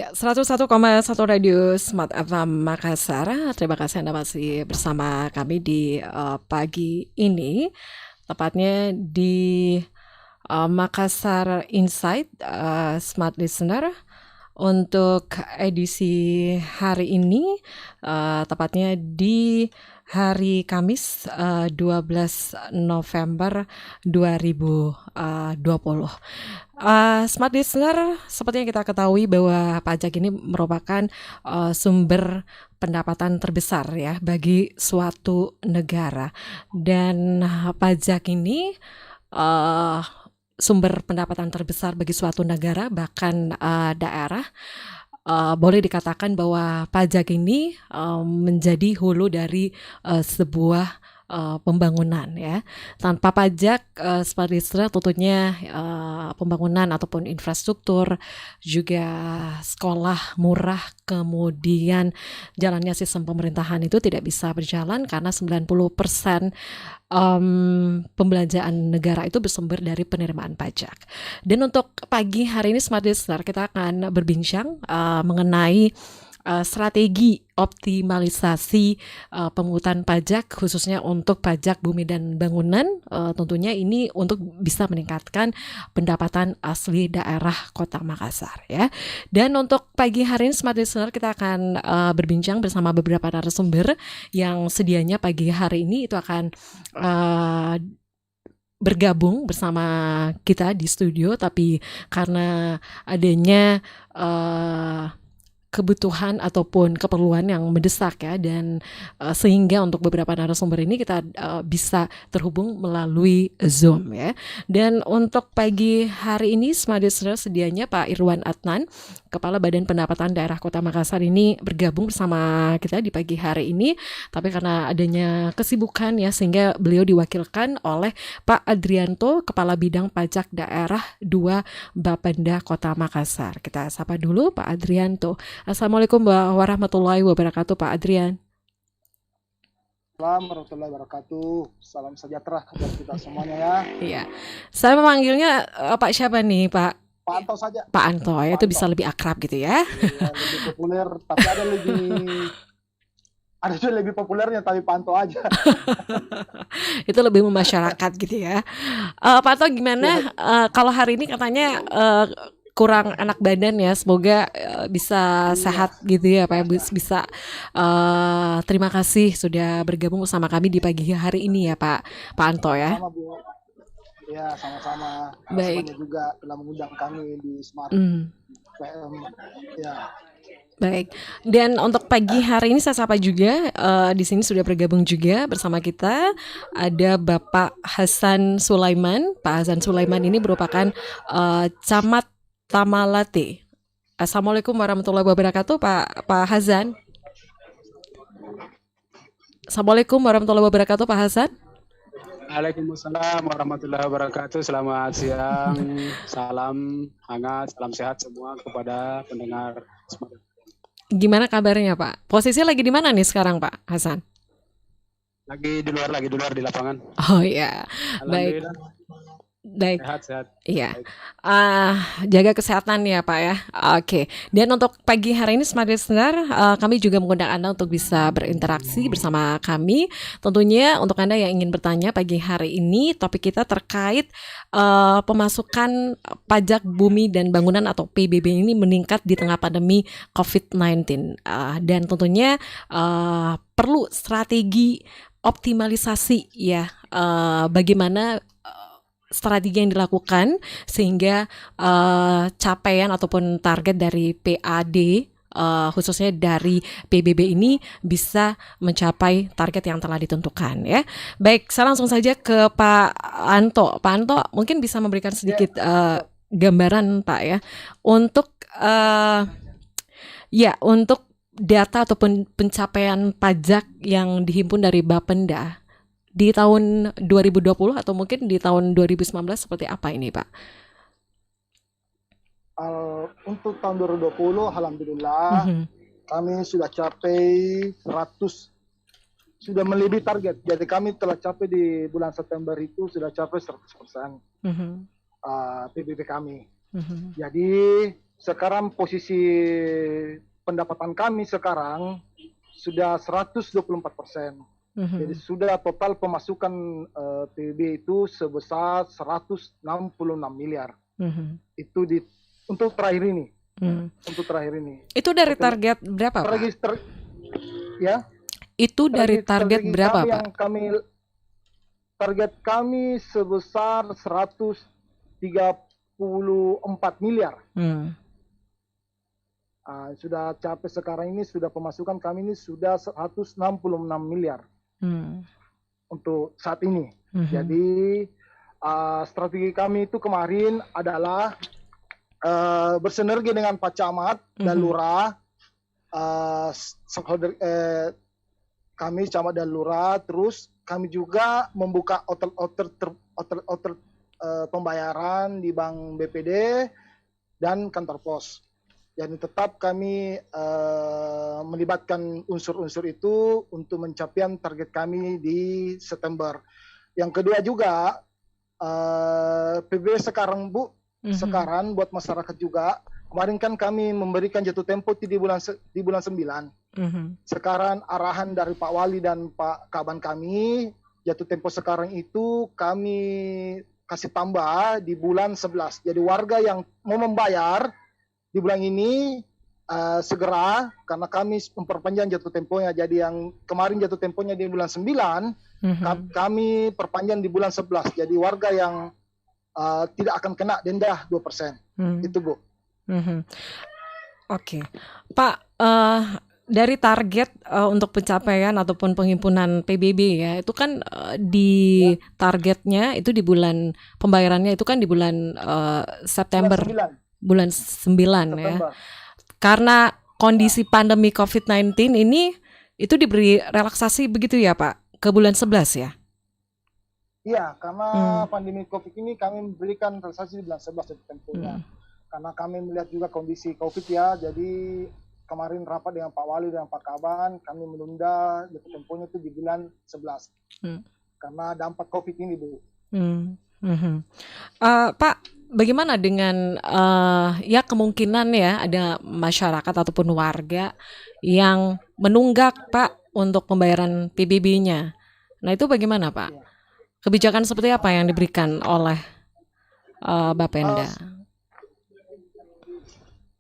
Ya, 101,1 Radio Smart FM Makassar. Terima kasih Anda masih bersama kami di pagi ini, tepatnya di Makassar Insight Smart Listener. Untuk edisi hari ini, tepatnya di hari Kamis 12 November 2020. Smart Listener, seperti yang kita ketahui bahwa pajak ini merupakan sumber pendapatan terbesar ya bagi suatu negara. Dan pajak ini uh, sumber pendapatan terbesar bagi suatu negara, bahkan daerah. Boleh dikatakan bahwa pajak ini menjadi hulu dari sebuah pembangunan ya. Tanpa pajak seperti istilah tentunya pembangunan ataupun infrastruktur, juga sekolah murah, kemudian jalannya sistem pemerintahan itu tidak bisa berjalan karena 90% pembelanjaan negara itu bersumber dari penerimaan pajak. Dan untuk pagi hari ini Smart Listener, kita akan berbincang mengenai strategi optimalisasi pemungutan pajak khususnya untuk pajak bumi dan bangunan. Tentunya ini untuk bisa meningkatkan pendapatan asli daerah Kota Makassar ya. Dan untuk pagi hari ini Smart Listener, kita akan berbincang bersama beberapa narasumber yang sedianya pagi hari ini itu akan bergabung bersama kita di studio, tapi karena adanya kebutuhan ataupun keperluan yang mendesak ya, dan sehingga untuk beberapa narasumber ini kita bisa terhubung melalui Zoom ya. Dan untuk pagi hari ini Smart Listener, sedianya Pak Irwan Adnan, Kepala Badan Pendapatan Daerah Kota Makassar, ini bergabung bersama kita di pagi hari ini, tapi karena adanya kesibukan ya sehingga beliau diwakilkan oleh Pak Adrianto, Kepala Bidang Pajak Daerah 2 Bapenda Kota Makassar. Kita sapa dulu Pak Adrianto. Assalamualaikum warahmatullahi wabarakatuh Pak Adrian. Assalamualaikum warahmatullahi wabarakatuh. Salam sejahtera buat kita semuanya ya. Iya, saya memanggilnya Pak siapa nih Pak? Pak Anto saja. Pak Anto ya, itu bisa lebih akrab gitu ya. Iya, lebih populer, tapi ada juga lebih populernya tapi Pak Anto aja. Itu lebih memasyarakat gitu ya. Pak Anto gimana? Kalau hari ini katanya kurang enak badan ya, semoga bisa sehat gitu ya Pak, bisa terima kasih sudah bergabung bersama kami di pagi hari ini ya Pak Anto ya. Sama Bu. Ya, sama-sama. Baik. Semuanya juga telah mengundang kami di Smart PM. Ya. Baik. Dan untuk pagi hari ini saya sapa juga, di sini sudah bergabung juga bersama kita ada Bapak Hasan Sulaiman. Pak Hasan Sulaiman ini merupakan Camat Tamalate. Assalamualaikum warahmatullahi wabarakatuh Pak Hasan. Assalamualaikum warahmatullahi wabarakatuh Pak Hasan. Waalaikumsalam warahmatullahi wabarakatuh. Selamat siang, salam hangat, salam sehat semua kepada pendengar Smart. Gimana kabarnya Pak? Posisinya lagi di mana nih sekarang Pak Hasan? Lagi di luar di lapangan. Oh ya, baik. Alhamdulillah. Baik. Sehat. Iya. Jaga kesehatan ya Pak ya. Oke. Dan untuk pagi hari ini Smart Listener, kami juga mengundang Anda untuk bisa berinteraksi bersama kami. Tentunya untuk Anda yang ingin bertanya pagi hari ini, topik kita terkait pemasukan pajak bumi dan bangunan atau PBB ini meningkat di tengah pandemi COVID-19. Dan tentunya perlu strategi optimalisasi ya, bagaimana strategi yang dilakukan sehingga capaian ataupun target dari PAD khususnya dari PBB ini bisa mencapai target yang telah ditentukan ya. Baik, saya langsung saja ke Pak Anto. Pak Anto mungkin bisa memberikan sedikit gambaran Pak ya untuk untuk data ataupun pencapaian pajak yang dihimpun dari Bapenda di tahun 2020 atau mungkin di tahun 2019 seperti apa ini Pak? Untuk tahun 2020 alhamdulillah kami sudah capai 100, sudah melebihi target. Jadi kami telah capai di bulan September itu sudah capai 100% PBB kami. Jadi sekarang posisi pendapatan kami sekarang sudah 124%. Jadi sudah total pemasukan PBB itu sebesar 166 miliar. Itu untuk terakhir ini. Untuk terakhir ini. Itu dari target berapa, Pak? Ya. Itu dari target berapa, Pak? Target kami sebesar 134 miliar. Sudah capai sekarang ini, sudah pemasukan kami ini sudah 166 miliar untuk saat ini. Jadi strategi kami itu kemarin adalah bersinergi dengan Pak Camat dan Lurah, kami Camat dan Lurah, terus kami juga membuka outer pembayaran di Bank BPD dan kantor pos. Jadi tetap kami melibatkan unsur-unsur itu untuk mencapaian target kami di September. Yang kedua juga PBB sekarang Bu, sekarang buat masyarakat juga. Kemarin kan kami memberikan jatuh tempo di bulan 9. Sekarang arahan dari Pak Wali dan Pak Kaban kami, jatuh tempo sekarang itu kami kasih tambah di bulan 11. Jadi warga yang mau membayar di bulan ini segera, karena kami memperpanjang jatuh temponya. Jadi yang kemarin jatuh temponya di bulan 9, kami perpanjang di bulan 11. Jadi warga yang tidak akan kena denda 2%. Itu Bu. Oke. Pak, dari target untuk pencapaian ataupun penghimpunan PBB ya, itu kan di targetnya itu di bulan pembayarannya itu kan di bulan September. Bulan 9 ya. Karena kondisi pandemi COVID-19 ini itu diberi relaksasi begitu ya Pak, ke bulan 11 ya? Iya, karena pandemi COVID ini kami memberikan relaksasi di bulan 11 tentunya. Karena kami melihat juga kondisi COVID ya, jadi kemarin rapat dengan Pak Wali dan Pak Kaban, kami menunda jatuh temponya itu di bulan 11. Karena dampak COVID ini, Bu. Pak, bagaimana dengan ya kemungkinan ya ada masyarakat ataupun warga yang menunggak Pak untuk pembayaran PBB-nya. Nah itu bagaimana Pak? Kebijakan seperti apa yang diberikan oleh Bapenda?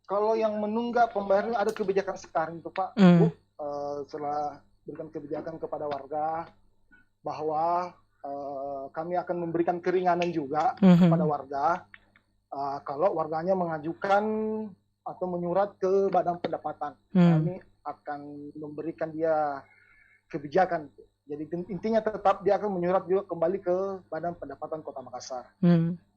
Kalau yang menunggak pembayaran ada kebijakan sekarang itu Pak, Bu, setelah berikan kebijakan kepada warga bahwa kami akan memberikan keringanan juga kepada warga. Kalau warganya mengajukan atau menyurat ke Badan Pendapatan, kami akan memberikan dia kebijakan. Jadi intinya tetap dia akan menyurat juga kembali ke Badan Pendapatan Kota Makassar.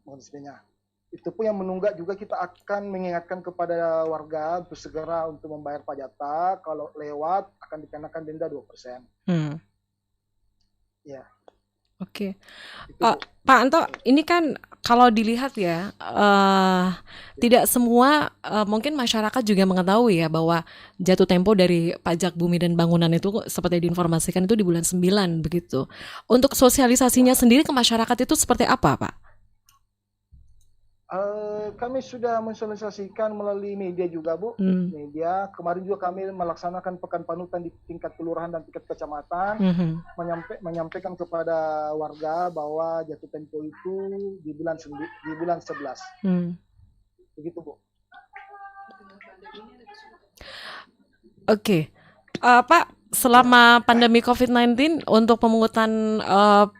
Maksudnya. Itu pun yang menunggak juga kita akan mengingatkan kepada warga untuk segera untuk membayar pajak. Kalau lewat akan dikenakan denda 2%. Ya. Oke. Pak Anto, ini kan kalau dilihat ya, tidak semua mungkin masyarakat juga mengetahui ya bahwa jatuh tempo dari pajak bumi dan bangunan itu seperti diinformasikan itu di bulan 9 begitu. Untuk sosialisasinya sendiri ke masyarakat itu seperti apa, Pak? Kami sudah mensosialisasikan melalui media juga, Bu. Media. Kemarin juga kami melaksanakan pekan panutan di tingkat kelurahan dan tingkat kecamatan, menyampaikan kepada warga bahwa jatuh tempo itu di bulan 11. Begitu, Bu. Oke. Pak, selama pandemi COVID-19 untuk pemungutan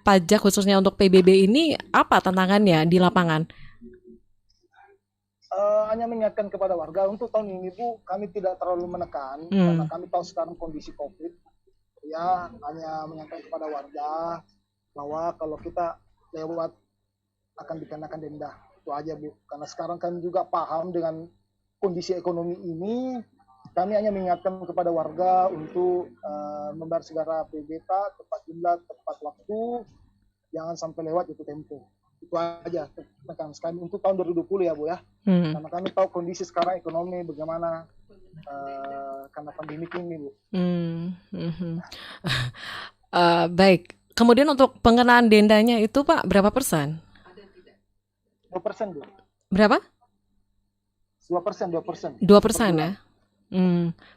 pajak khususnya untuk PBB ini apa tantangannya di lapangan? Hanya mengingatkan kepada warga untuk tahun ini Bu, kami tidak terlalu menekan karena kami tahu sekarang kondisi COVID. Ya, hanya mengingatkan kepada warga bahwa kalau kita lewat akan dikenakan denda. Itu aja Bu. Karena sekarang kami juga paham dengan kondisi ekonomi ini, kami hanya mengingatkan kepada warga untuk membayar segera PBT tepat jumlah, tepat waktu, jangan sampai lewat itu tempo. Itu aja tekan sekali untuk tahun 2020 ya Bu ya. Karena kami tahu kondisi sekarang ekonomi bagaimana karena pandemi ini Bu. Baik. Kemudian untuk pengenaan dendanya itu Pak berapa persen? 2% Bu. Berapa? 2%. 2%, 2%. 2% ya?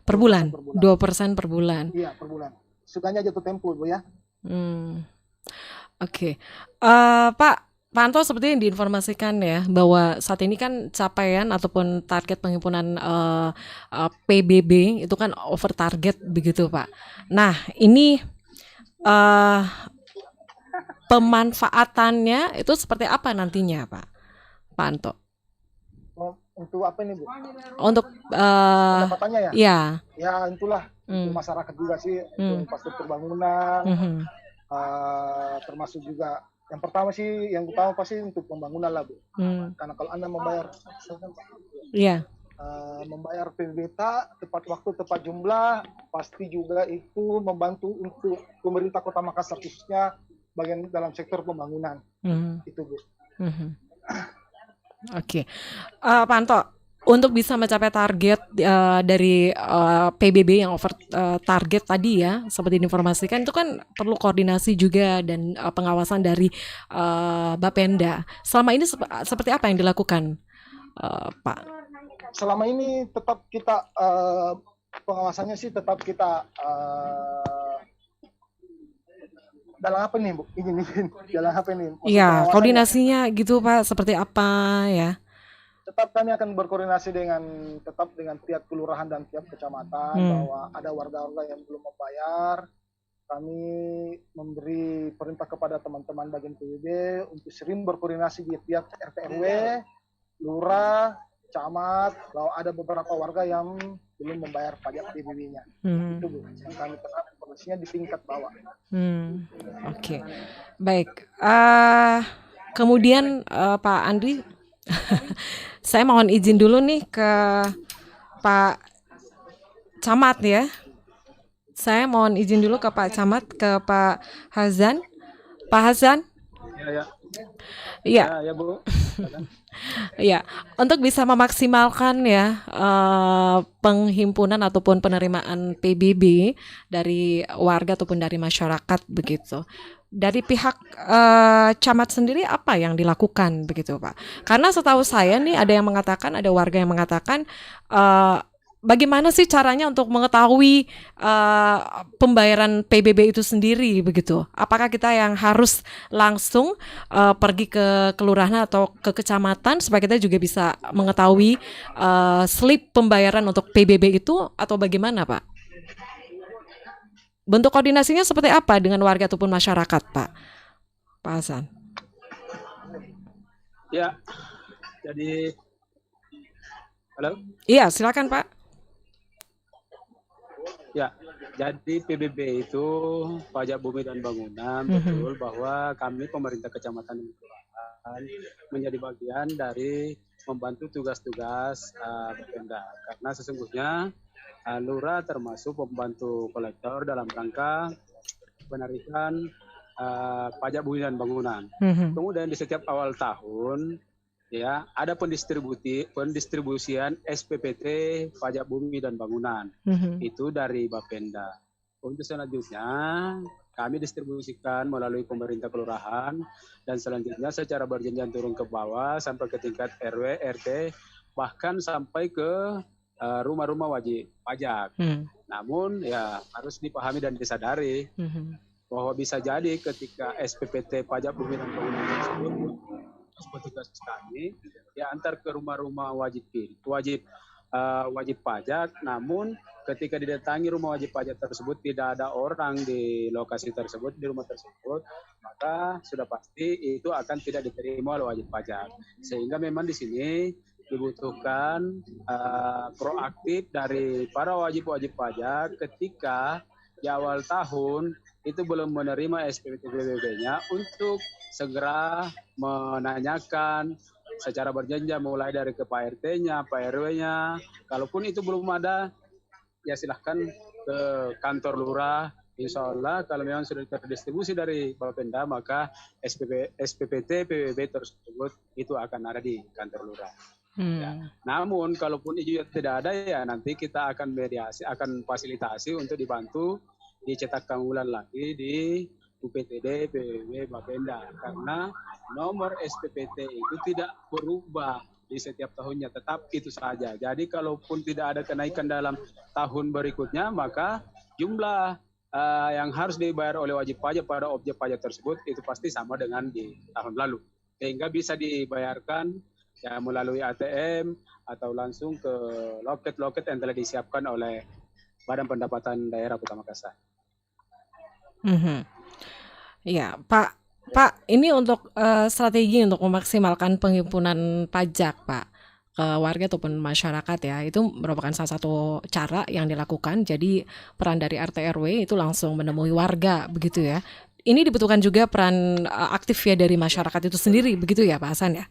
Per 2% bulan? per bulan. 2% per bulan. Iya, per bulan. Sukanya jatuh tempo, Bu ya. Oke. Pak Anto, seperti yang diinformasikan ya bahwa saat ini kan capaian ataupun target penghimpunan PBB itu kan over target begitu, Pak. Nah, ini pemanfaatannya itu seperti apa nantinya, Pak Anto? Untuk apa ini, Bu? Untuk Pendapatannya ya? ya. Ya, itulah. Untuk masyarakat juga sih, untuk infrastruktur pembangunan, termasuk juga yang pertama sih, yang utama pasti untuk pembangunan lah, Bu. Karena kalau Anda membayar membayar PBB tepat waktu, tepat jumlah, pasti juga itu membantu untuk pemerintah Kota Makassar khususnya bagian dalam sektor pembangunan. Itu, Bu. Oke. Pak Anto, untuk bisa mencapai target dari PBB yang over target tadi ya, seperti diinformasikan, itu kan perlu koordinasi juga dan pengawasan dari Bapenda. Selama ini seperti apa yang dilakukan, Pak? Selama ini tetap kita pengawasannya sih tetap kita dalam apa nih, Bu? Izin dalam apa nih? Iya, koordinasinya gitu, Pak, seperti apa ya? Tetap kami akan berkoordinasi dengan tiap kelurahan dan tiap kecamatan bahwa ada warga-warga yang belum membayar. Kami memberi perintah kepada teman-teman bagian PBB untuk sering berkoordinasi di tiap RT RW, lurah, camat, bahwa ada beberapa warga yang belum membayar pajak PBB-nya. Itu, Bu, yang kami tetap informasinya di tingkat bawah. Oke. Baik. Kemudian Pak Andri, saya mohon izin dulu nih ke Pak Camat ya. Saya mohon izin dulu ke Pak Camat, ke Pak Hazan. Pak Hazan? Iya. Ya, Bu. Iya, untuk bisa memaksimalkan ya penghimpunan ataupun penerimaan PBB dari warga ataupun dari masyarakat begitu. Dari pihak camat sendiri apa yang dilakukan begitu, Pak? Karena setahu saya nih ada warga yang mengatakan bagaimana sih caranya untuk mengetahui pembayaran PBB itu sendiri begitu? Apakah kita yang harus langsung pergi ke kelurahan atau ke kecamatan supaya kita juga bisa mengetahui slip pembayaran untuk PBB itu atau bagaimana, Pak? Bentuk koordinasinya seperti apa dengan warga ataupun masyarakat, Pak Hasan? Ya, jadi halo? Iya, silakan, Pak. Ya, jadi PBB itu pajak bumi dan bangunan, betul bahwa kami pemerintah kecamatan dan kelurahan menjadi bagian dari membantu tugas-tugas Bapenda. Karena sesungguhnya lurah termasuk pembantu kolektor dalam rangka penarikan pajak bumi dan bangunan. Kemudian di setiap awal tahun ya ada pendistribusian SPPT pajak bumi dan bangunan itu dari Bapenda. Untuk selanjutnya kami distribusikan melalui pemerintah kelurahan dan selanjutnya secara berjenjang turun ke bawah sampai ke tingkat RW, RT, bahkan sampai ke rumah-rumah wajib pajak. Namun ya harus dipahami dan disadari bahwa bisa jadi ketika SPPT pajak bumi dan bangunan tersebut petugas kami ya antar ke rumah-rumah wajib pajak, namun ketika didatangi rumah wajib pajak tersebut tidak ada orang di lokasi tersebut, di rumah tersebut, maka sudah pasti itu akan tidak diterima oleh wajib pajak. Sehingga memang di sini dibutuhkan proaktif dari para wajib-wajib pajak ketika di awal tahun itu belum menerima SPPT PBB-nya untuk segera menanyakan secara berjenjang mulai dari ke Pak RT-nya, Pak RW-nya. Kalaupun itu belum ada, ya silahkan ke kantor lurah. Insya Allah kalau memang sudah terdistribusi dari Bapenda, maka SPPT PBB tersebut itu akan ada di kantor lurah. Ya. Namun kalaupun itu tidak ada, ya nanti kita akan mediasi, akan fasilitasi untuk dibantu dicetakkan ulang lagi di UPTD PBB Bapenda, karena nomor SPPT itu tidak berubah di setiap tahunnya, tetap itu saja. Jadi kalaupun tidak ada kenaikan dalam tahun berikutnya, maka jumlah yang harus dibayar oleh wajib pajak pada objek pajak tersebut itu pasti sama dengan di tahun lalu. Sehingga bisa dibayarkan ya melalui ATM atau langsung ke loket-loket yang telah disiapkan oleh Badan Pendapatan Daerah Kota Makassar. Mhm. Ya, Pak, ini untuk strategi untuk memaksimalkan penghimpunan pajak, Pak, ke warga ataupun masyarakat ya, itu merupakan salah satu cara yang dilakukan. Jadi peran dari RT RW itu langsung menemui warga, begitu ya. Ini dibutuhkan juga peran aktif ya dari masyarakat itu sendiri, begitu ya, Pak Hasan ya?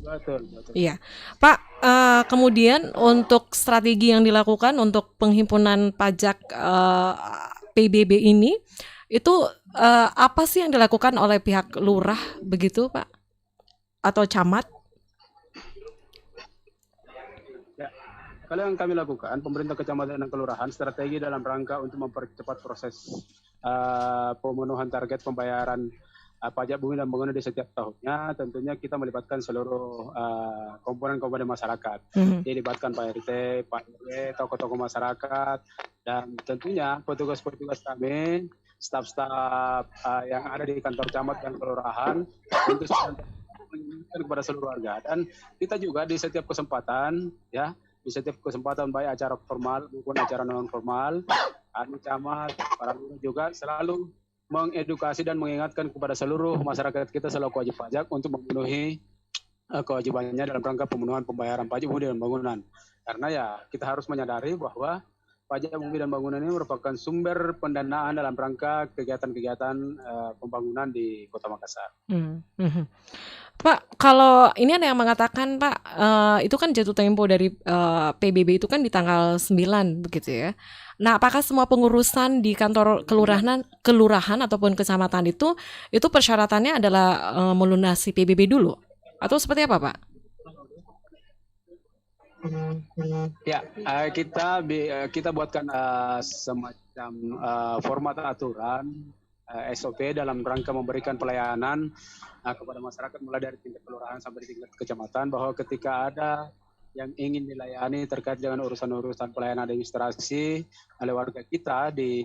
Betul. Iya, Pak. Kemudian untuk strategi yang dilakukan untuk penghimpunan pajak PBB ini, itu apa sih yang dilakukan oleh pihak lurah begitu, Pak? Atau camat? Ya, kalau yang kami lakukan, pemerintah kecamatan dan kelurahan strategi dalam rangka untuk mempercepat proses pemenuhan target pembayaran pajak bumi dan bangunan di setiap tahunnya. Tentunya kita melibatkan seluruh komponen-komponen masyarakat. Dilibatkan Pak RT, Pak RW, tokoh-tokoh masyarakat, dan tentunya petugas-petugas kami, staf-staf yang ada di kantor camat dan kelurahan untuk mengingatkan kepada seluruh warga. Dan kita juga di setiap kesempatan, ya, di setiap kesempatan baik acara formal maupun acara non formal, kami camat, para lurah juga selalu mengedukasi dan mengingatkan kepada seluruh masyarakat kita selaku wajib pajak untuk memenuhi kewajibannya dalam rangka pemenuhan pembayaran pajak bumi dan bangunan. Karena ya kita harus menyadari bahwa pajak bumi dan bangunan ini merupakan sumber pendanaan dalam rangka kegiatan-kegiatan pembangunan di Kota Makassar. Pak, kalau ini ada yang mengatakan, Pak, itu kan jatuh tempo dari PBB itu kan di tanggal 9 begitu ya. Nah, apakah semua pengurusan di kantor kelurahan ataupun kecamatan itu persyaratannya adalah melunasi PBB dulu? Atau seperti apa, Pak? Ya, kita buatkan semacam format aturan SOP dalam rangka memberikan pelayanan kepada masyarakat mulai dari tingkat kelurahan sampai tingkat kecamatan, bahwa ketika ada yang ingin dilayani terkait dengan urusan-urusan pelayanan administrasi oleh warga kita di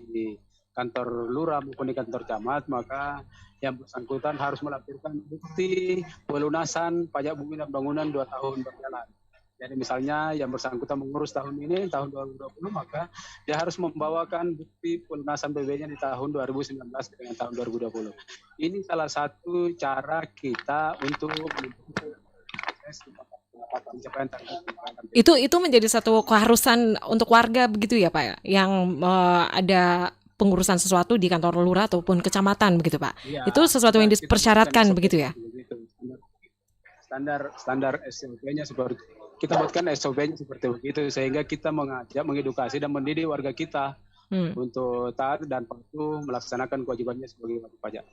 kantor lurah maupun di kantor camat, maka yang bersangkutan harus melampirkan bukti pelunasan pajak bumi dan bangunan 2 tahun berjalan. Jadi misalnya yang bersangkutan mengurus tahun ini, tahun 2020, maka dia harus membawakan bukti pelunasan PBB-nya di tahun 2019 dengan tahun 2020. Ini salah satu cara kita untuk itu menjadi satu keharusan untuk warga begitu ya, Pak, ya? Yang ada pengurusan sesuatu di kantor lurah ataupun kecamatan begitu, Pak. Ya, itu sesuatu yang dipersyaratkan begitu ya. Standar SOP-nya seperti kita buatkan SOP-nya seperti begitu, sehingga kita mengajak, mengedukasi dan mendidik warga kita untuk taat dan patuh melaksanakan kewajibannya sebagai wajib pajak.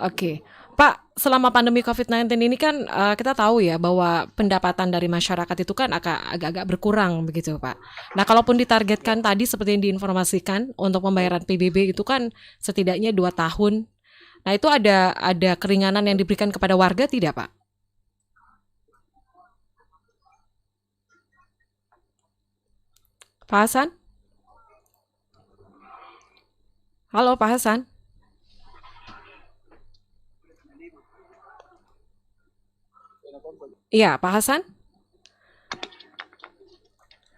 Oke, Pak, selama pandemi COVID-19 ini kan kita tahu ya bahwa pendapatan dari masyarakat itu kan agak-agak berkurang begitu, Pak. Nah, kalaupun ditargetkan tadi seperti yang diinformasikan untuk pembayaran PBB itu kan setidaknya 2 tahun. Nah, itu ada keringanan yang diberikan kepada warga tidak, Pak? Pak Hasan? Halo, Pak Hasan? Iya, Pak Hasan?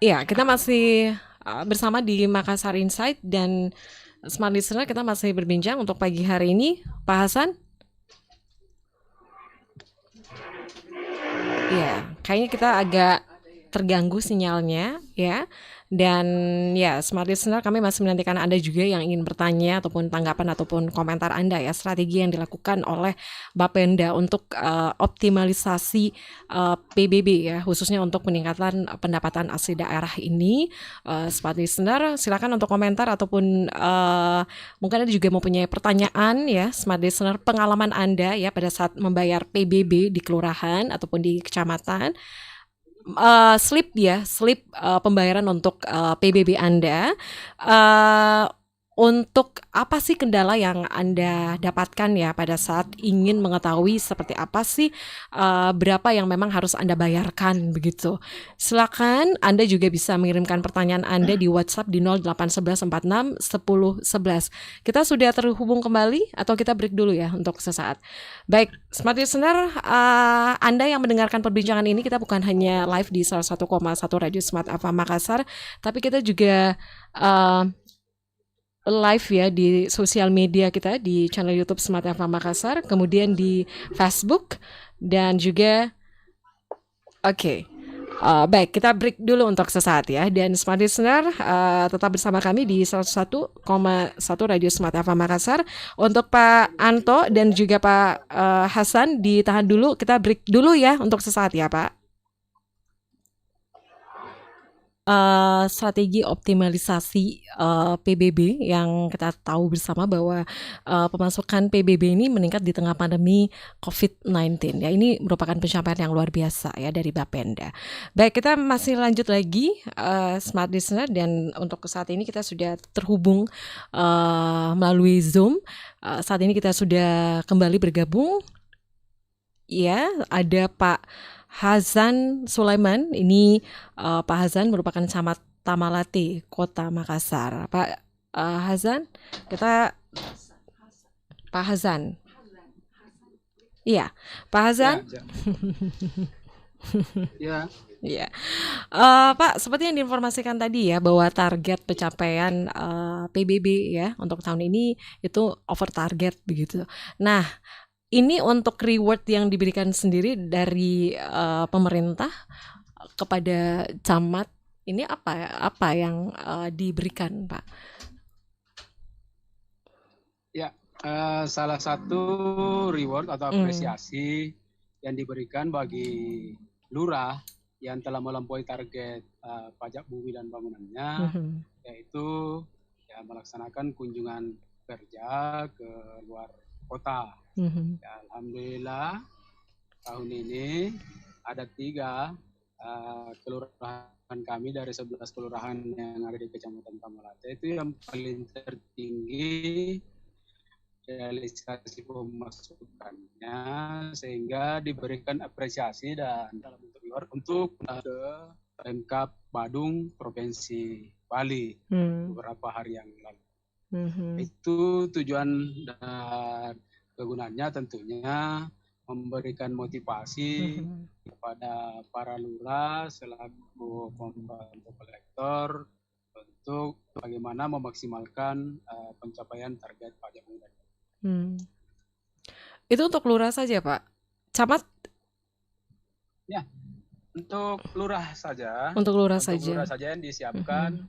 Iya, kita masih bersama di Makassar Insight dan Smart Listener, kita masih berbincang untuk pagi hari ini. Pak Hasan? Iya, kayaknya kita agak terganggu sinyalnya ya. Dan ya, Smart Listener, kami masih menantikan Anda juga yang ingin bertanya ataupun tanggapan ataupun komentar Anda ya, strategi yang dilakukan oleh Bapenda untuk optimalisasi PBB ya, khususnya untuk peningkatan pendapatan asli daerah ini. Smart Listener, silakan untuk komentar ataupun mungkin Anda juga mempunyai pertanyaan ya, Smart Listener, pengalaman Anda ya pada saat membayar PBB di kelurahan ataupun di kecamatan. Slip pembayaran untuk PBB Anda. untuk apa sih kendala yang Anda dapatkan ya pada saat ingin mengetahui seperti apa sih berapa yang memang harus Anda bayarkan begitu. Silakan Anda juga bisa mengirimkan pertanyaan Anda di WhatsApp di 0811 46 10 11. Kita sudah terhubung kembali atau kita break dulu ya untuk sesaat. Baik, Smart Listener, Anda yang mendengarkan perbincangan ini, kita bukan hanya live di 101,1 Radio Smart FM Makassar, tapi kita juga live ya di sosial media kita di channel YouTube Smart FM Makassar, kemudian di Facebook dan juga baik, kita break dulu untuk sesaat ya. Dan Smart Listener tetap bersama kami di 101,1 Radio Smart FM Makassar. Untuk Pak Anto dan juga Pak Hasan ditahan dulu, kita break dulu ya untuk sesaat ya Pak. Strategi optimalisasi PBB yang kita tahu bersama bahwa pemasukan PBB ini meningkat di tengah pandemi COVID-19 ya, ini merupakan pencapaian yang luar biasa ya dari Bapenda. Baik, kita masih lanjut lagi Smart Listener, dan untuk saat ini kita sudah terhubung melalui Zoom. Saat ini kita sudah kembali bergabung ya, ada Pak Hazan Sulaiman. Ini Pak Hazan merupakan camat Tamalate, Kota Makassar. Pak Hazan, Pak Hazan. Iya, Pak Hazan. Ya. Ya, Pak, seperti yang diinformasikan tadi ya bahwa target pencapaian PBB ya untuk tahun ini itu over target begitu. Nah, ini untuk reward yang diberikan sendiri dari pemerintah kepada camat, ini apa yang diberikan, Pak? Ya, salah satu reward atau apresiasi yang diberikan bagi lurah yang telah melampaui target pajak bumi dan bangunannya, yaitu ya melaksanakan kunjungan kerja ke luar kota. Ya, alhamdulillah tahun ini ada 3 kelurahan kami dari 11 kelurahan yang ada di Kecamatan Tamalate itu yang paling tertinggi realisasi pemasukannya, sehingga diberikan apresiasi dan dalam bentuk reward untuk ke Pemkab Badung Provinsi Bali beberapa hari yang lalu. Itu tujuan dan kegunaannya tentunya memberikan motivasi kepada para lurah selaku pembantu kolektor untuk bagaimana memaksimalkan pencapaian target pajak bumi. Itu untuk lurah saja, Pak? Camat? Ya, untuk lurah saja. Untuk lurah saja yang disiapkan.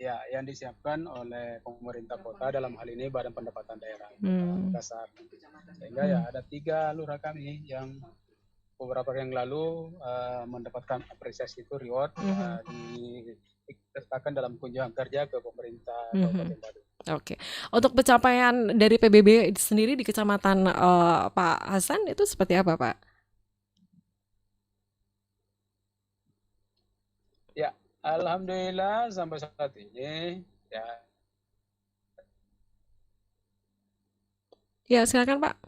Ya, yang disiapkan oleh pemerintah kota, dalam hal ini Badan Pendapatan Daerah Makassar. Sehingga ya ada 3 lurah kami yang beberapa hari yang lalu mendapatkan apresiasi itu reward disertakan dalam kunjungan kerja ke pemerintah Kabupaten Badung. Oke. Untuk pencapaian dari PBB sendiri di Kecamatan Pak Hasan itu seperti apa, Pak? Ya, alhamdulillah sampai saat ini ya. Ya, silakan Pak.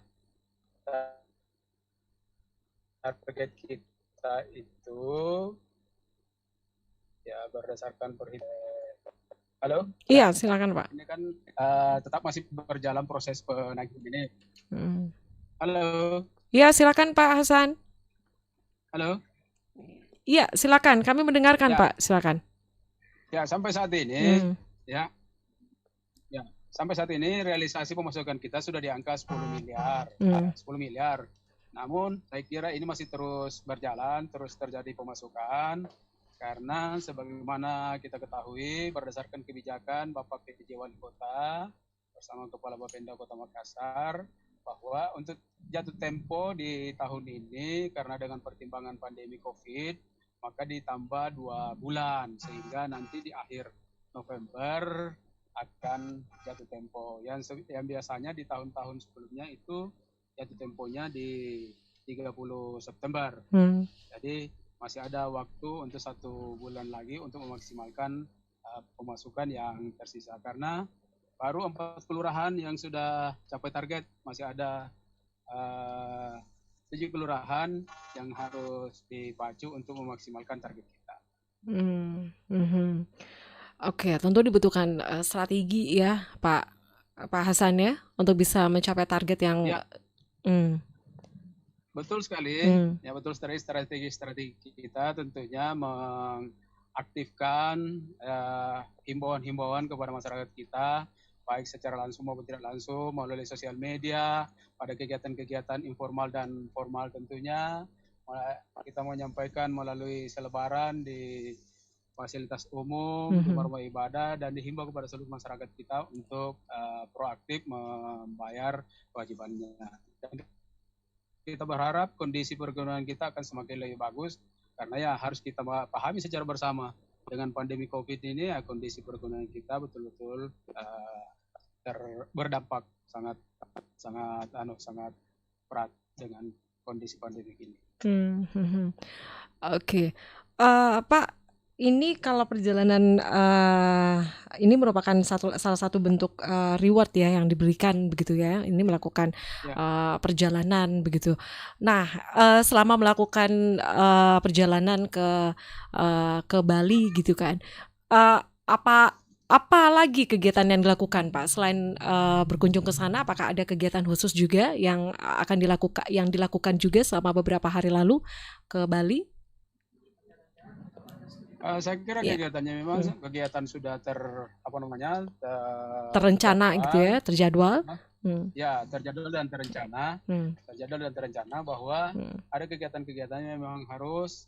Target kita itu ya berdasarkan perhitungan. Halo? Iya, silakan Pak. Ini kan tetap masih berjalan proses penaikan ini. Halo? Iya, silakan Pak Hasan. Halo? Iya, silakan. Kami mendengarkan, Pak. Silakan. Ya, sampai saat ini sampai saat ini realisasi pemasukan kita sudah di angka 10 miliar. 10 miliar. Namun saya kira ini masih terus berjalan, terus terjadi pemasukan karena sebagaimana kita ketahui berdasarkan kebijakan Bapak PJ Wali Kota bersama Kepala Bapenda Kota Makassar bahwa untuk jatuh tempo di tahun ini karena dengan pertimbangan pandemi Covid maka ditambah 2 bulan sehingga nanti di akhir November akan jatuh tempo. Yang biasanya di tahun-tahun sebelumnya itu jatuh temponya di 30 September. Jadi masih ada waktu untuk 1 bulan lagi untuk memaksimalkan pemasukan yang tersisa karena baru 4 kelurahan yang sudah capai target, masih ada 7 kelurahan yang harus dipacu untuk memaksimalkan target kita. Hmm, mhm. Oke, tentu dibutuhkan strategi ya, Pak Hasan ya, untuk bisa mencapai target yang. Ya, Hmm, betul sekali. hmm, Ya, betul, strategi kita tentunya mengaktifkan himbauan-himbauan kepada masyarakat kita, baik secara langsung maupun tidak langsung melalui sosial media, pada kegiatan-kegiatan informal dan formal tentunya. Kita menyampaikan melalui selebaran di fasilitas umum, di mhm, rumah ibadah, dan dihimbau kepada seluruh masyarakat kita untuk proaktif membayar kewajibannya. Dan kita berharap kondisi perekonomian kita akan semakin lebih bagus, karena ya harus kita pahami secara bersama dengan pandemi COVID ini, ya kondisi perekonomian kita betul-betul berdampak sangat berat dengan kondisi pandemi ini. mhm. Oke, Pak, ini kalau perjalanan ini merupakan salah satu bentuk reward ya yang diberikan begitu ya. Ini melakukan Ya, perjalanan begitu. Nah, selama melakukan perjalanan ke Bali gitu kan, apa apa lagi kegiatan yang dilakukan, Pak? Selain berkunjung ke sana, apakah ada kegiatan khusus juga yang yang dilakukan juga selama beberapa hari lalu ke Bali? saya kira Ya, kegiatannya memang kegiatan sudah terencana gitu terjadwal, ya, terjadwal. Hmm, ya terjadwal dan hmm, terencana bahwa hmm, ada kegiatan-kegiatannya memang harus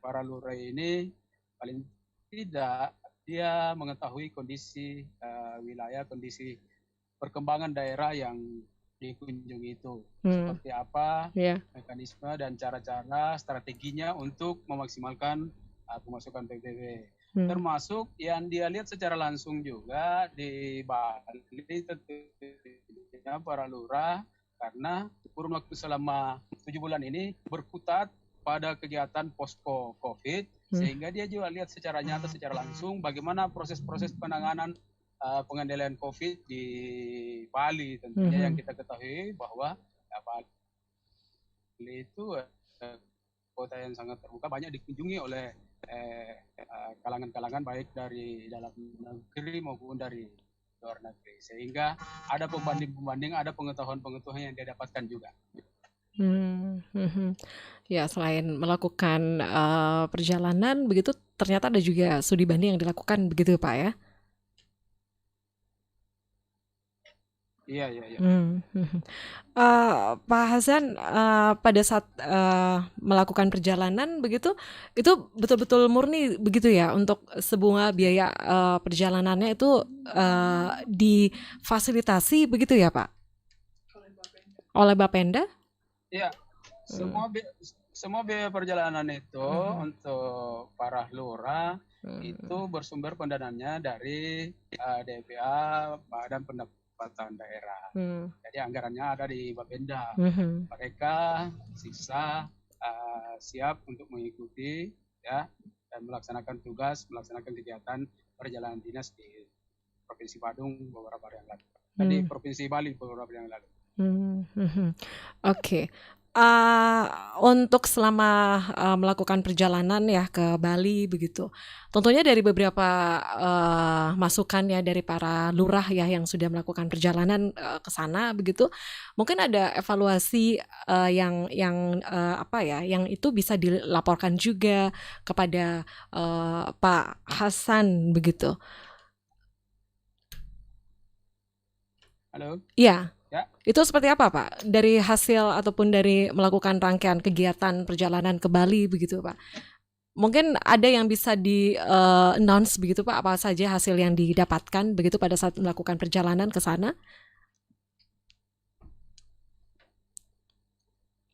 para lurah ini paling tidak dia mengetahui kondisi wilayah, kondisi perkembangan daerah yang dikunjungi itu. hmm, Seperti apa ya, mekanisme dan cara-cara strateginya untuk memaksimalkan pemasukan PBB. hmm, Termasuk yang dia lihat secara langsung juga di Bali tentunya para lurah, karena kurun waktu selama 7 bulan ini berkutat pada kegiatan posko COVID, sehingga dia juga lihat secara nyata, secara langsung bagaimana proses-proses penanganan pengendalian COVID di Bali. Tentunya yang kita ketahui bahwa Bali itu kota yang sangat terbuka, banyak dikunjungi oleh kalangan-kalangan baik dari dalam negeri maupun dari luar negeri, sehingga ada pembanding-pembanding, ada pengetahuan-pengetahuan yang dia dapatkan juga. Ya, selain melakukan perjalanan begitu, ternyata ada juga studi banding yang dilakukan begitu, Pak ya? Iya. Pak Hasan, pada saat melakukan perjalanan begitu, itu betul-betul murni begitu ya untuk sebuah biaya perjalanannya itu difasilitasi begitu ya, Pak? Oleh Bapenda? Iya, semua biaya perjalanan itu untuk para lurah itu bersumber pendanaannya dari DPA, Badan Pendapatan Daerah. Jadi anggarannya ada di Bapenda. Mereka siap untuk mengikuti ya dan melaksanakan kegiatan perjalanan dinas di Provinsi Badung beberapa hari yang lalu. Di Provinsi Bali beberapa hari yang lalu. Oke. Untuk selama melakukan perjalanan ya ke Bali begitu, tentunya dari beberapa masukan ya dari para lurah ya yang sudah melakukan perjalanan ke sana begitu, mungkin ada evaluasi yang apa ya, yang itu bisa dilaporkan juga kepada Pak Hasan begitu. Halo. Iya. Ya. Itu seperti apa, Pak? Dari hasil ataupun dari melakukan rangkaian kegiatan perjalanan ke Bali begitu, Pak? Mungkin ada yang bisa di-announce begitu, Pak, apa saja hasil yang didapatkan begitu pada saat melakukan perjalanan ke sana?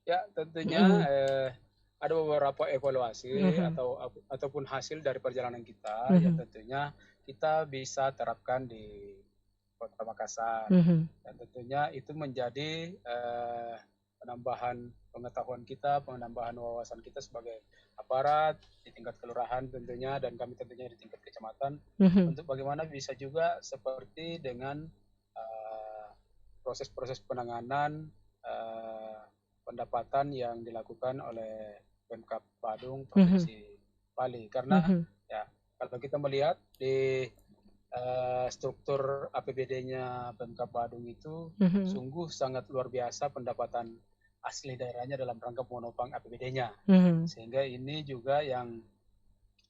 Ya, tentunya ada beberapa evaluasi ataupun hasil dari perjalanan kita yang tentunya kita bisa terapkan di Kota Makassar. Dan tentunya itu menjadi penambahan pengetahuan kita, penambahan wawasan kita sebagai aparat di tingkat kelurahan tentunya, dan kami tentunya di tingkat kecamatan, untuk bagaimana bisa juga seperti dengan proses-proses penanganan pendapatan yang dilakukan oleh Pemkab Badung Provinsi Bali. Karena ya kalau kita melihat di struktur APBD-nya Pemkab Badung itu sungguh sangat luar biasa pendapatan asli daerahnya dalam rangka menopang APBD-nya. Sehingga ini juga yang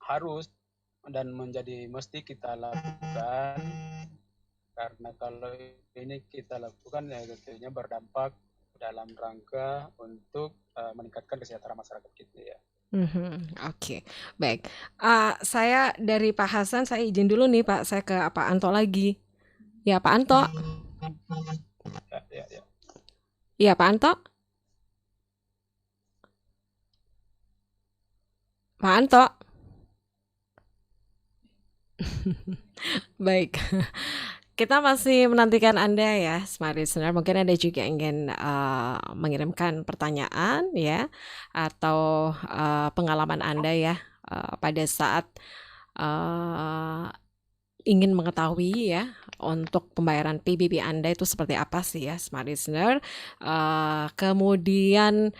harus dan menjadi mesti kita lakukan, karena kalau ini kita lakukan ya tentunya berdampak dalam rangka untuk meningkatkan kesejahteraan masyarakat kita ya. Oke, baik. Saya dari Pak Hasan, saya izin dulu nih Pak, saya ke Pak Anto lagi. Ya Pak Anto. Ya. Ya Pak Anto. Pak Anto. Baik. Kita masih menantikan Anda ya, Smart Listener. Mungkin Anda juga ingin mengirimkan pertanyaan ya, atau pengalaman Anda ya pada saat ingin mengetahui ya untuk pembayaran PBB Anda itu seperti apa sih ya, Smart Listener. Kemudian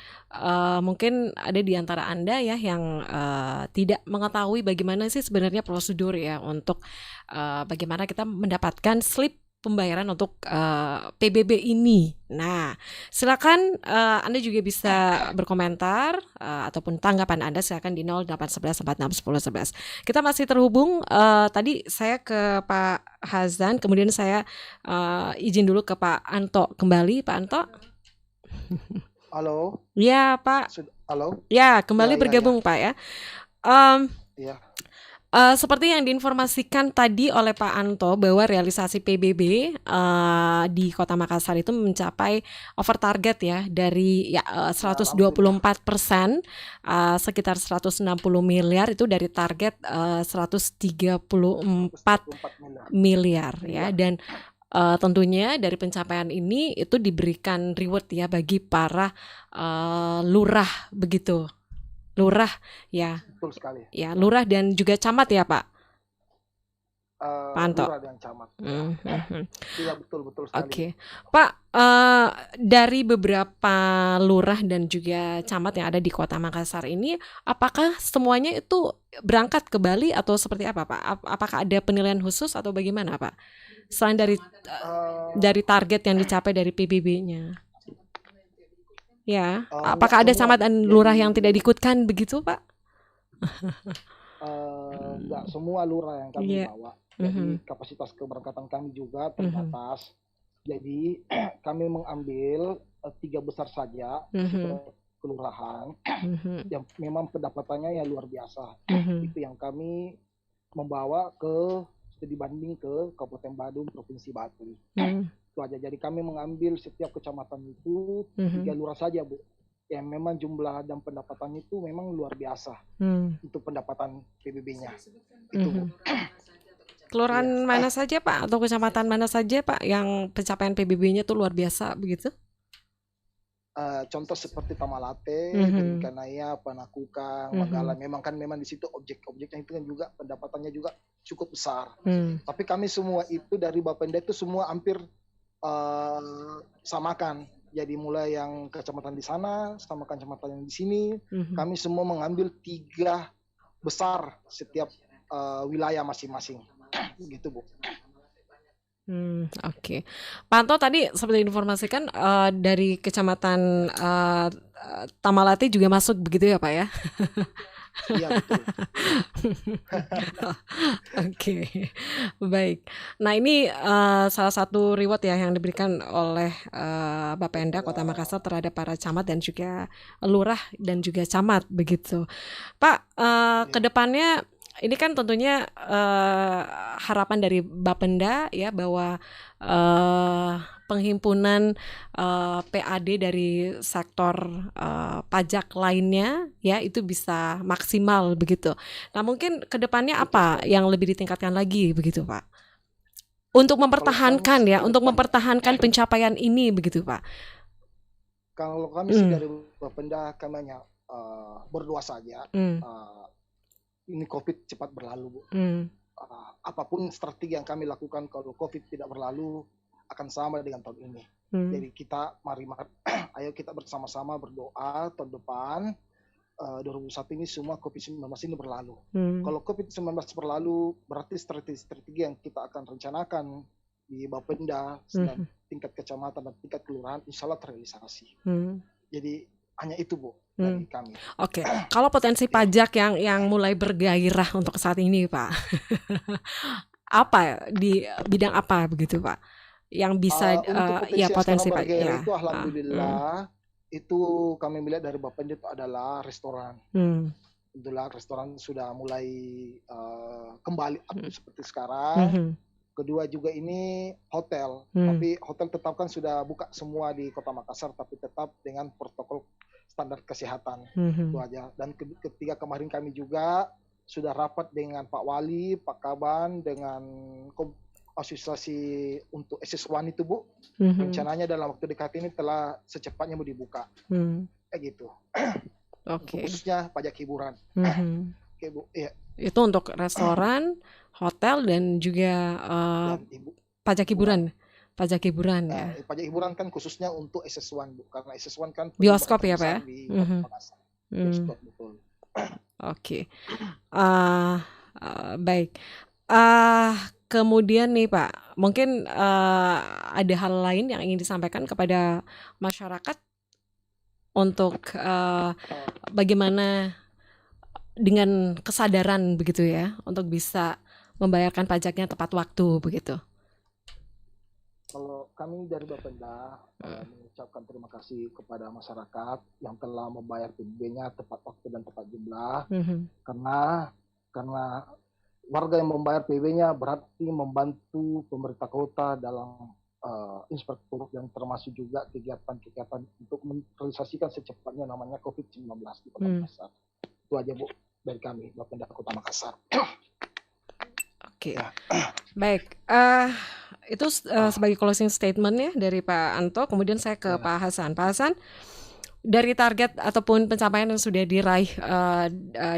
mungkin ada di antara Anda ya yang tidak mengetahui bagaimana sih sebenarnya prosedur ya untuk bagaimana kita mendapatkan slip pembayaran untuk PBB ini. Nah, silakan Anda juga bisa berkomentar ataupun tanggapan Anda silakan di 0811 46 10 11. Kita masih terhubung tadi saya ke Pak Hazan, kemudian saya izin dulu ke Pak Anto kembali. Pak Anto. Halo. Ya, Pak. Halo. Ya, kembali bergabung, Pak ya. Ya. Seperti yang diinformasikan tadi oleh Pak Anto bahwa realisasi PBB di Kota Makassar itu mencapai over target ya dari 124%, sekitar 160 miliar itu dari target 134 miliar ya, dan tentunya dari pencapaian ini itu diberikan reward ya bagi para lurah begitu. Lurah ya. Betul sekali. Ya, lurah dan juga camat ya, Pak. Pak Anto. Lurah dan camat. Iya, betul sekali. Oke. Pak, dari beberapa lurah dan juga camat yang ada di Kota Makassar ini, apakah semuanya itu berangkat ke Bali atau seperti apa, Pak? Apakah ada penilaian khusus atau bagaimana, Pak? Selain dari target yang dicapai dari PBB-nya. Ya, apakah ada camat dan lurah yang tidak diikutkan begitu, Pak? Enggak semua lurah yang kami bawa. Jadi kapasitas keberangkatan kami juga terbatas. Jadi kami mengambil 3 besar saja kelurahan yang memang pendapatannya ya luar biasa. Itu yang kami membawa dibanding ke Kabupaten Badung, Provinsi Batu. Itu aja. Jadi kami mengambil setiap kecamatan itu 3 lurah saja, Bu. Yang memang jumlah dan pendapatannya itu memang luar biasa untuk pendapatan PBB-nya. Itu, Bu. Kelurahan mana saja, Pak? Atau kecamatan mana saja, Pak, yang pencapaian PBB-nya itu luar biasa begitu? Contoh seperti Tamalate, Kanaya, Panakukang, Manggala. Memang di situ objek-objeknya itu kan juga pendapatannya juga cukup besar. Tapi kami semua itu dari Bapenda itu semua hampir samakan. Jadi mulai yang kecamatan di sana sama kecamatan yang di sini, kami semua mengambil 3 besar setiap wilayah masing-masing. Gitu, Bu. Oke. Pak Anto tadi seperti informasikan dari kecamatan Tamalate juga masuk begitu ya, Pak ya? Iya, betul. Oke, baik. Nah ini salah satu reward ya yang diberikan oleh Bapenda Kota Makassar terhadap para camat dan juga lurah dan juga camat begitu. Pak, kedepannya ini kan tentunya harapan dari Bapenda ya bahwa penghimpunan PAD dari sektor pajak lainnya ya itu bisa maksimal begitu. Nah mungkin kedepannya apa yang lebih ditingkatkan lagi begitu, Pak? Untuk mempertahankan ya, untuk mempertahankan pencapaian ini begitu, Pak. Kalau kami sih Hmm. dari Bapenda kami hanya berdoa saja. Hmm. Ini COVID cepat berlalu, Bu. Hmm. Apapun strategi yang kami lakukan kalau COVID tidak berlalu akan sama dengan tahun ini. Hmm. Jadi kita mari ayo kita bersama-sama berdoa tahun depan 2021 ini semua COVID-19 ini berlalu. Hmm. Kalau COVID-19 berlalu, berarti strategi-strategi yang kita akan rencanakan di Bapenda, Hmm. tingkat kecamatan dan tingkat kelurahan, insya Allah terrealisasi. Hmm. Jadi hanya itu, Bu, Hmm. dari kami. Oke, kalau potensi pajak yang mulai bergairah untuk saat ini, Pak, apa di bidang apa begitu, Pak? Yang bisa Untuk potensi ya yang potensi sekarang Pak bergairah ya. itu alhamdulillah itu kami melihat dari Bapenda itu adalah restoran. Hmm. Alhamdulillah restoran sudah mulai kembali seperti sekarang. Mhm. Kedua juga ini hotel, Hmm. tapi hotel tetap kan sudah buka semua di Kota Makassar, tapi tetap dengan protokol standar kesehatan. Mhm. Itu aja. Dan ketiga kemarin kami juga sudah rapat dengan Pak Wali, Pak Kaban, dengan asosiasi untuk SS1 itu, Bu. Mhm. Rencananya dalam waktu dekat ini telah secepatnya mau dibuka. Hmm. Kayak gitu. Oke. Untuk khususnya pajak hiburan. Mhm. Oke, Bu. Iya. Itu untuk restoran, hotel dan juga Dan Ibu, pajak hiburan. Pajak hiburan ya. pajak hiburan kan khususnya untuk SS1, Bu. Karena SS1 kan Bioskop ya, terbesar Pak, ya? di Mhm. Kota Makassar. Hmm. Bioskop, betul. Oke. Baik. Kemudian nih Pak, mungkin ada hal lain yang ingin disampaikan kepada masyarakat untuk bagaimana dengan kesadaran begitu ya, untuk bisa membayarkan pajaknya tepat waktu begitu. Kalau kami dari Bapenda mengucapkan terima kasih kepada masyarakat yang telah membayar PBB-nya tepat waktu dan tepat jumlah. Mhm. Karena warga yang membayar PBB-nya berarti membantu pemerintah kota dalam infrastruktur yang termasuk juga kegiatan-kegiatan untuk merealisasikan secepatnya namanya COVID-19 di Kota Makassar. Itu aja, Bu, dari kami Bapenda Kota Makassar. Oke. Ya. Baik. Itu sebagai closing statement ya dari Pak Anto. Kemudian saya ke Pak Hasan. Pak Hasan, dari target ataupun pencapaian yang sudah diraih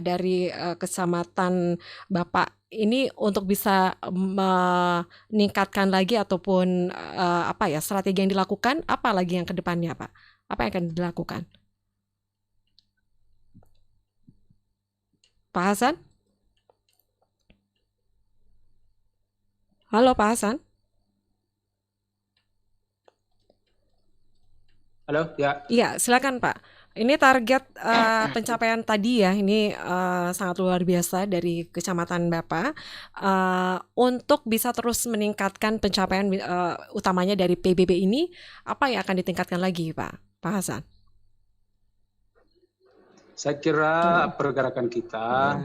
dari kecamatan Bapak ini untuk bisa meningkatkan lagi ataupun strategi yang dilakukan, apa lagi yang kedepannya Pak? Apa yang akan dilakukan? Pak Hasan? Halo Pak Hasan? Halo, ya. Iya, silakan Pak. Ini target pencapaian tadi ya, ini sangat luar biasa dari Kecamatan Bapak untuk bisa terus meningkatkan pencapaian utamanya dari PBB ini, apa yang akan ditingkatkan lagi Pak Hasan? Saya kira pergerakan kita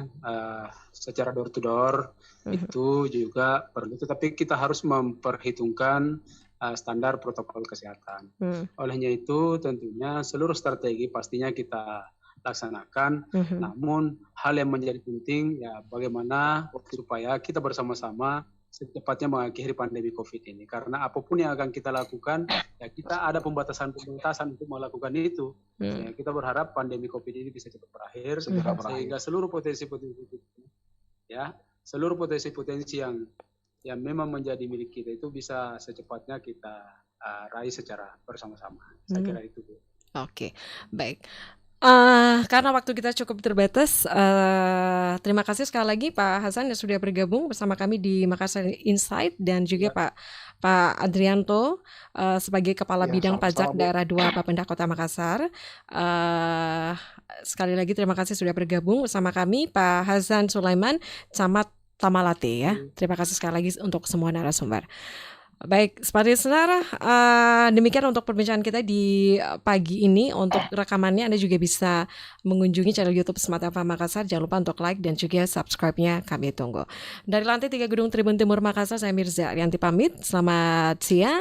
secara door to door itu juga perlu, tetapi kita harus memperhitungkan standar protokol kesehatan. Olehnya itu tentunya seluruh strategi pastinya kita laksanakan, namun hal yang menjadi penting ya bagaimana supaya kita bersama-sama secepatnya mengakhiri pandemi COVID ini. Karena apapun yang akan kita lakukan, ya kita ada pembatasan-pembatasan untuk melakukan itu. Ya, kita berharap pandemi COVID ini bisa cepat berakhir, sehingga seluruh potensi-potensi yang memang menjadi milik kita itu bisa secepatnya kita raih secara bersama-sama. Saya kira itu, Bu. Oke, baik. Karena waktu kita cukup terbatas, terima kasih sekali lagi Pak Hasan yang sudah bergabung bersama kami di Makassar Insight dan juga Pak Adrianto sebagai Kepala Bidang Pajak Daerah 2 Bapenda Kota Makassar. Sekali lagi terima kasih sudah bergabung bersama kami Pak Hasan Sulaiman, Camat Tamalate ya. Terima kasih sekali lagi untuk semua narasumber. Baik, seperti listener, demikian untuk perbincangan kita di pagi ini. Untuk rekamannya Anda juga bisa mengunjungi channel YouTube Smart FM Makassar. Jangan lupa untuk like dan juga subscribe-nya kami tunggu. Dari lantai 3 Gedung Tribun Timur Makassar, saya Mirza Arianti pamit. Selamat siang.